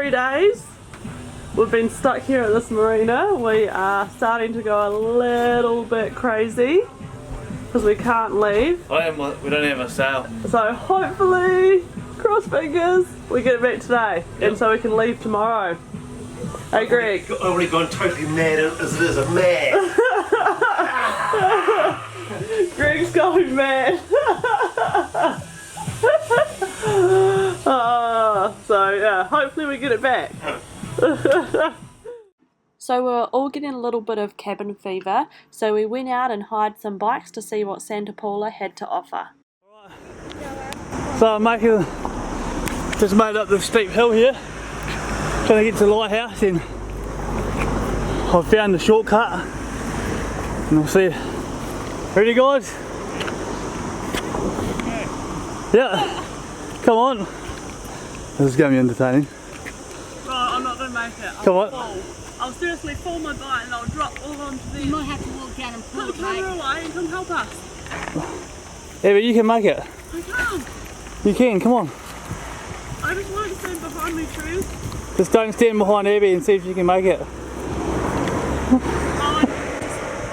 3 days we've been stuck here at this marina. We are starting to go a little bit crazy because we can't leave. We don't have a sail. So hopefully, cross fingers, we get it back today, and so we can leave tomorrow. Hey Greg. I've already gone totally mad as it is, a mad. Greg's going mad. So yeah, hopefully we get it back. So we were all getting a little bit of cabin fever, so we went out and hired some bikes to see what Santa Pola had to offer. So I'm just made up the steep hill here, trying to get to the lighthouse, and I've found the shortcut, and we'll see. Ready guys? Yeah, come on. This is going to be entertaining. Right, I'm not going to make it. Come on. I'll seriously fall my bike and I'll drop all onto the... You might have to walk down and pull Put the camera away and come help us. Yeah, but you can make it. I can't. You can, come on. I just want to stand behind me, Trees. Just don't stand behind Abby and see if you can make it.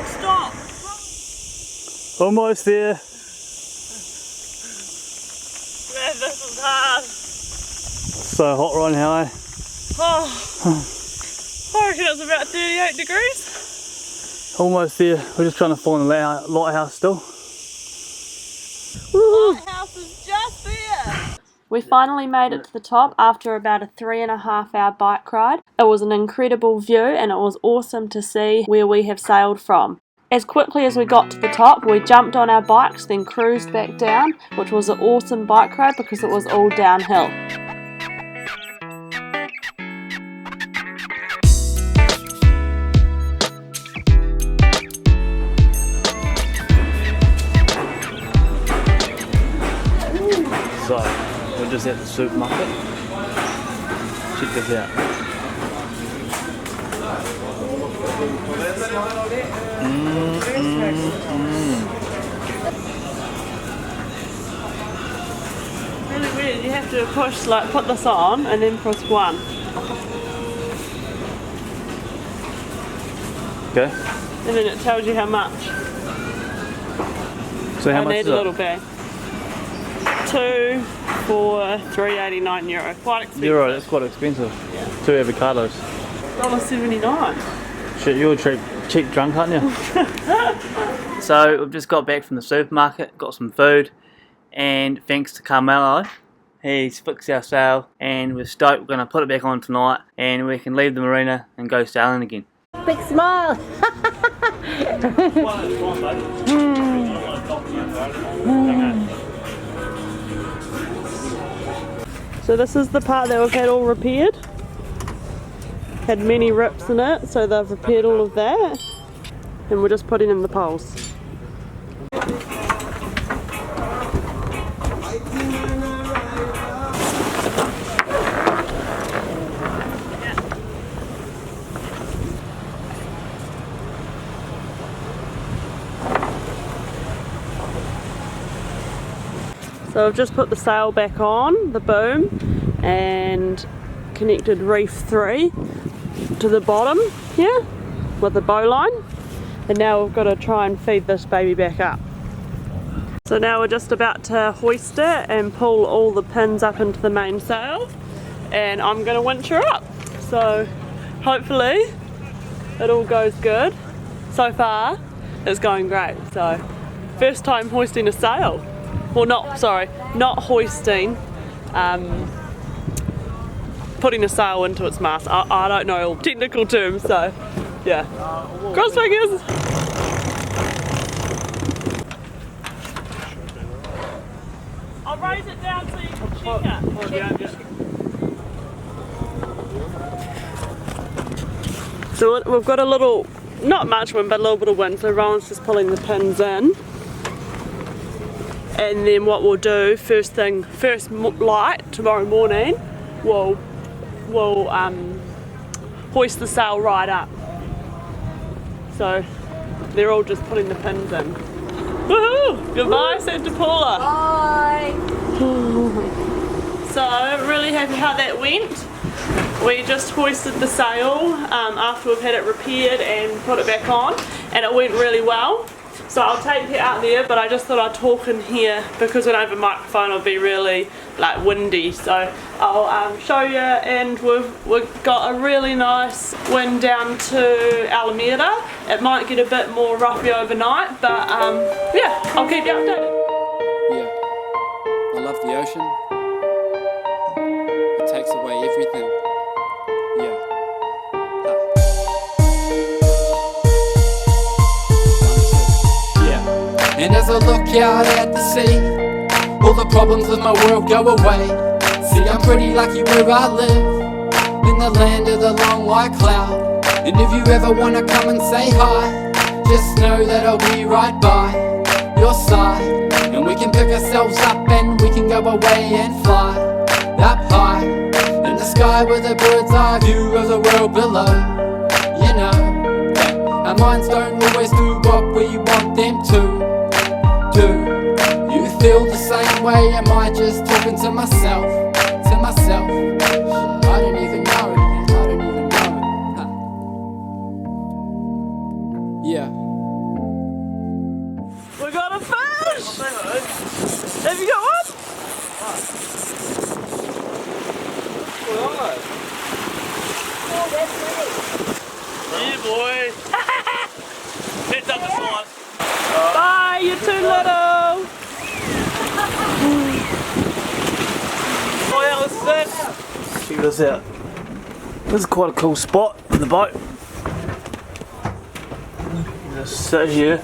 Stop. Almost there. Man, this is hard. So hot right now, eh? Oh, I reckon it's about 38 degrees. Almost there. We're just trying to find the lighthouse still. Lighthouse is just there. We finally made it to the top after about a 3.5 hour bike ride. It was an incredible view and it was awesome to see where we have sailed from. As quickly as we got to the top, we jumped on our bikes, then cruised back down, which was an awesome bike ride because it was all downhill. So, we're just at the supermarket. Check this out. Really weird, you have to push, like put this on and then press 1. Okay. And then it tells you how much. So how I much need is a it? little bit. 2 for €3.89. Quite expensive. You're right, that's quite expensive. Yeah. 2 avocados. $1.79. Shit, you're a cheap drunk, aren't you? So we've just got back from the supermarket, got some food, and thanks to Carmelo, he's fixed our sail, and we're stoked. We're going to put it back on tonight, and we can leave the marina and go sailing again. Big smile. So this is the part that we've had all repaired. Had many rips in it, so they've repaired all of that. And we're just putting in the poles. So I've just put the sail back on, the boom, and connected reef 3 to the bottom here with the bowline. And now we've got to try and feed this baby back up. So now we're just about to hoist it and pull all the pins up into the mainsail, and I'm going to winch her up. So hopefully it all goes good. So far it's going great. So first time hoisting a sail. Well, not hoisting, putting a sail into its mast. I don't know all technical terms, so yeah. Cross fingers! I'll raise it down so you can check it. So we've got a little, not much wind, but a little bit of wind, so Rohan's just pulling the pins in. And then what we'll do, first light tomorrow morning, we'll hoist the sail right up. So they're all just putting the pins in. Woohoo! Goodbye, Santa Pola. Bye. So really happy how that went. We just hoisted the sail after we've had it repaired and put it back on, and it went really well. So I'll take it out there, but I just thought I'd talk in here because when I have a microphone it'll be really like windy. So I'll show you, and we've got a really nice wind down to Almerimar. It might get a bit more roughy overnight, but yeah, I'll keep you updated. Yeah, I love the ocean. It takes away everything. Yeah. And as I look out at the sea, all the problems of my world go away. See, I'm pretty lucky where I live, in the land of the long white cloud. And if you ever wanna come and say hi, just know that I'll be right by your side. And we can pick ourselves up and we can go away and fly up high in the sky with a bird's eye view of the world below. You know that our minds don't always do what we want them to. Do you feel the same way? Am I just talking to myself? To myself? I don't even know. I don't even know. Huh. Yeah. We got a fish! Have you got one? Oh, that's me. Yeah, boy. Picked up the size. Bye, you're too little! Oh yeah, let's check this out. This is quite a cool spot in the boat. Just sit here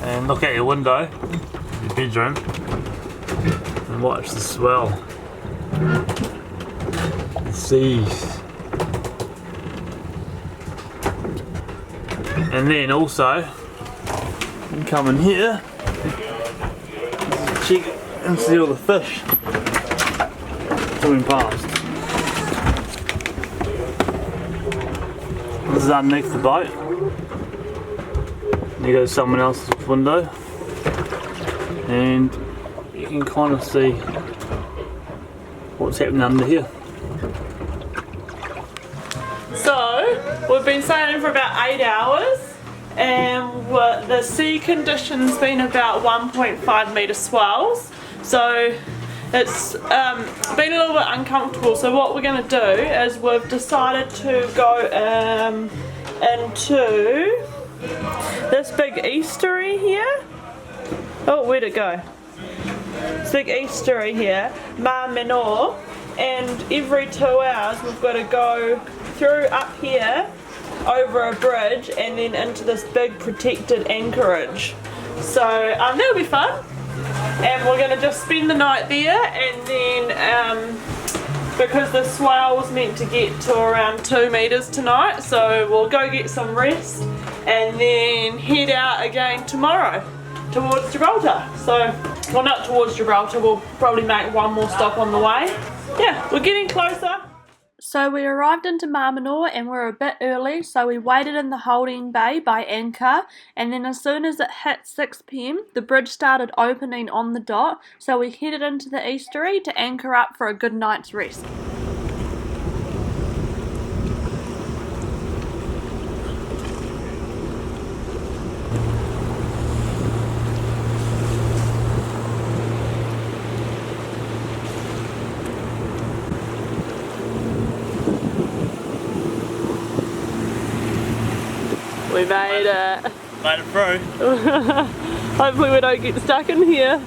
and look out your window, your bedroom, and watch the swell. The seas. And then also, you can come in here, check and see all the fish swimming past. This is underneath the boat. There goes someone else's window, and you can kind of see what's happening under here. So, we've been sailing for about 8 hours, and the sea condition's been about 1.5 metre swells, so it's been a little bit uncomfortable. So what we're going to do is we've decided to go into this big estuary here. Oh, where'd it go? This big estuary here, Mar Menor, and every 2 hours we've got to go through up here over a bridge and then into this big protected anchorage. So that'll be fun, and we're going to just spend the night there, and then because the swell's meant to get to around 2 metres tonight, so we'll go get some rest and then head out again tomorrow towards Gibraltar. So, well, not towards Gibraltar, we'll probably make one more stop on the way. Yeah, we're getting closer. So we arrived into Mar Menor and we're a bit early, so we waited in the holding bay by anchor, and then as soon as it hit 6 PM, the bridge started opening on the dot, so we headed into the estuary to anchor up for a good night's rest. We made it. Made it through. Hopefully we don't get stuck in here.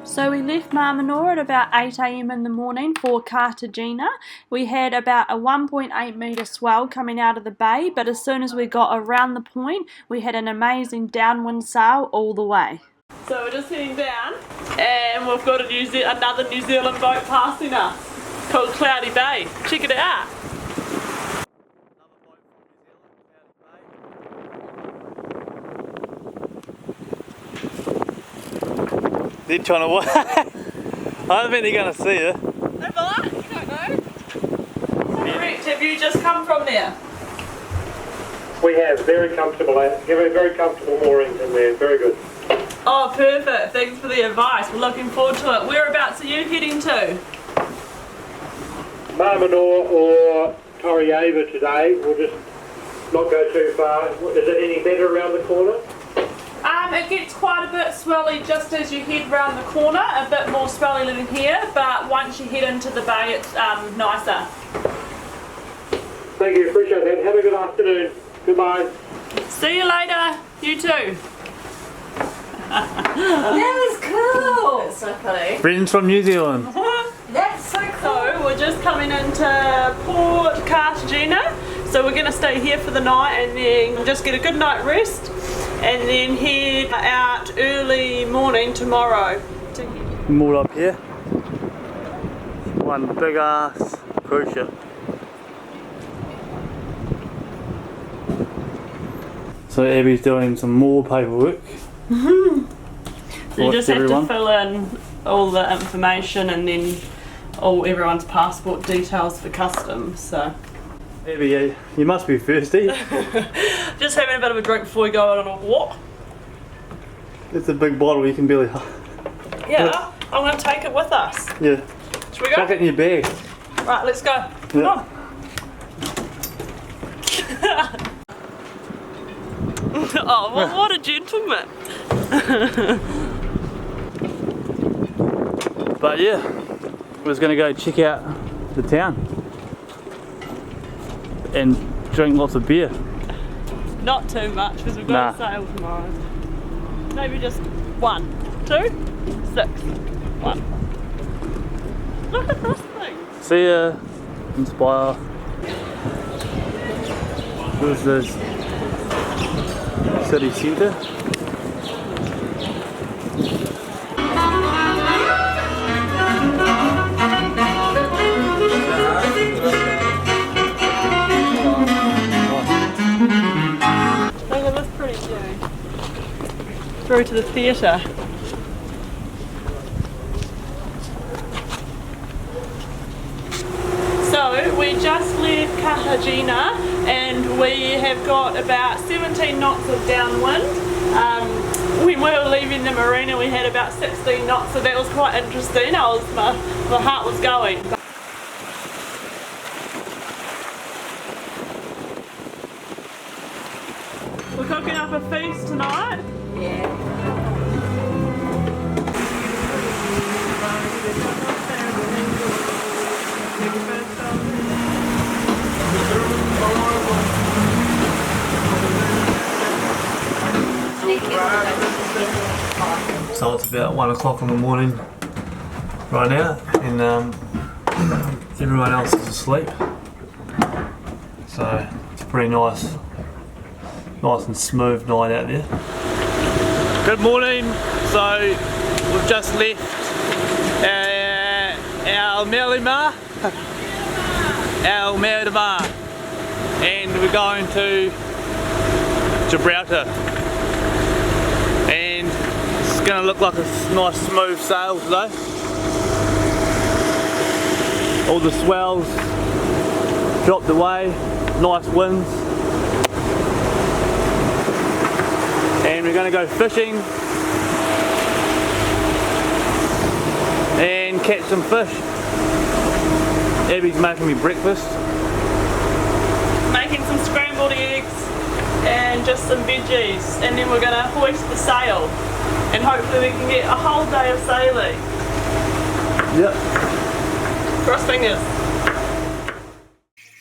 So we left Mar Menor at about 8 AM in the morning for Cartagena. We had about a 1.8 metre swell coming out of the bay, but as soon as we got around the point, we had an amazing downwind sail all the way. So we're just heading down, and we've got another New Zealand boat passing us called Cloudy Bay. Check it out. They're trying to walk. I don't think they're going to see you. They might, you don't know. Correct, have you just come from there? We have very comfortable moorings in there, very good. Oh, perfect. Thanks for the advice. We're looking forward to it. Whereabouts are you heading to? Mar Menor or Torreava today. We'll just not go too far. Is it any better around the corner? It gets quite a bit swelly just as you head round the corner, a bit more swelly than here, but once you head into the bay it's nicer. Thank you, appreciate that. Have a good afternoon. Goodbye. See you later, you too. That was cool. That's so funny. Friends from New Zealand. That's so cool. So we're just coming into Port Cartagena, so we're going to stay here for the night and then just get a good night rest and then head out early morning tomorrow. Moored up here. One big ass cruise ship. So Abby's doing some more paperwork. So you just have everyone. to fill in all the information and then everyone's passport details for customs. So Abby, you must be thirsty. just having a bit of a drink before we go out on a walk. It's a big bottle, you can barely... Yeah, I'm going to take it with us. Yeah. Should we go? Chuck it in your bag. Right, let's go. Come Yeah. on. Oh, well, what a gentleman. But yeah, we're just going to go check out the town and drink lots of beer. Not too much because we've got to sail tomorrow. Maybe just 1, 2, 6, 1. Look at this thing. See ya, Inspire. This is city centre. Look at this pretty view. Through to the theatre. So we just left Cartagena and we have got about 17 knots of downwind. When we were leaving the marina we had about 16 knots, so that was quite interesting. My heart was going. We're cooking up a feast tonight. Yeah. So it's about 1 o'clock in the morning right now, and everyone else is asleep. So it's a pretty nice and smooth night out there. Good morning. So we've just left Almerimar, and we're going to Gibraltar. And it's going to look like a nice smooth sail today. All the swells dropped away, nice winds. And we're going to go fishing and catch some fish. Abby's making me breakfast. Making some scrambled eggs and just some veggies, and then we're going to hoist the sail and hopefully we can get a whole day of sailing. Yep. Cross fingers.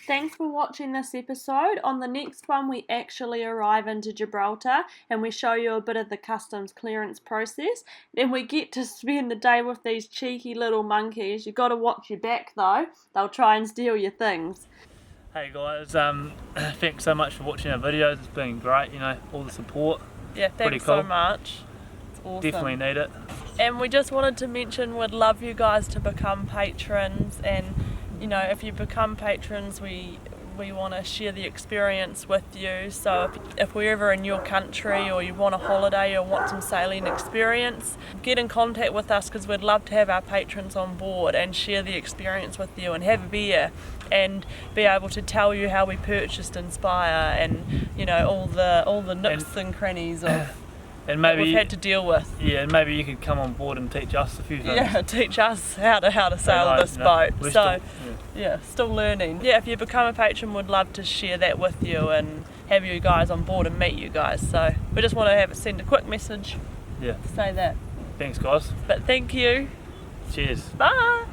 Thanks for watching this episode. On the next one we actually arrive into Gibraltar and we show you a bit of the customs clearance process. Then we get to spend the day with these cheeky little monkeys. You've got to watch your back though, they'll try and steal your things. Hey guys, thanks so much for watching our videos. It's been great, you know, all the support. Yeah, thanks cool. so much. It's awesome. Definitely need it. And we just wanted to mention we'd love you guys to become patrons, and you know, if you become patrons we we want to share the experience with you. So if we're ever in your country or you want a holiday or want some sailing experience, get in contact with us, because we'd love to have our patrons on board and share the experience with you and have a beer and be able to tell you how we purchased Inspire and, you know, all the nooks and crannies of and that maybe we've had to deal with. Yeah, and maybe you could come on board and teach us a few things. Yeah, teach us how to sail this boat. So still learning. Yeah, if you become a patron, we'd love to share that with you and have you guys on board and meet you guys. So we just want to send a quick message to say that. Thanks, guys. But thank you. Cheers. Bye.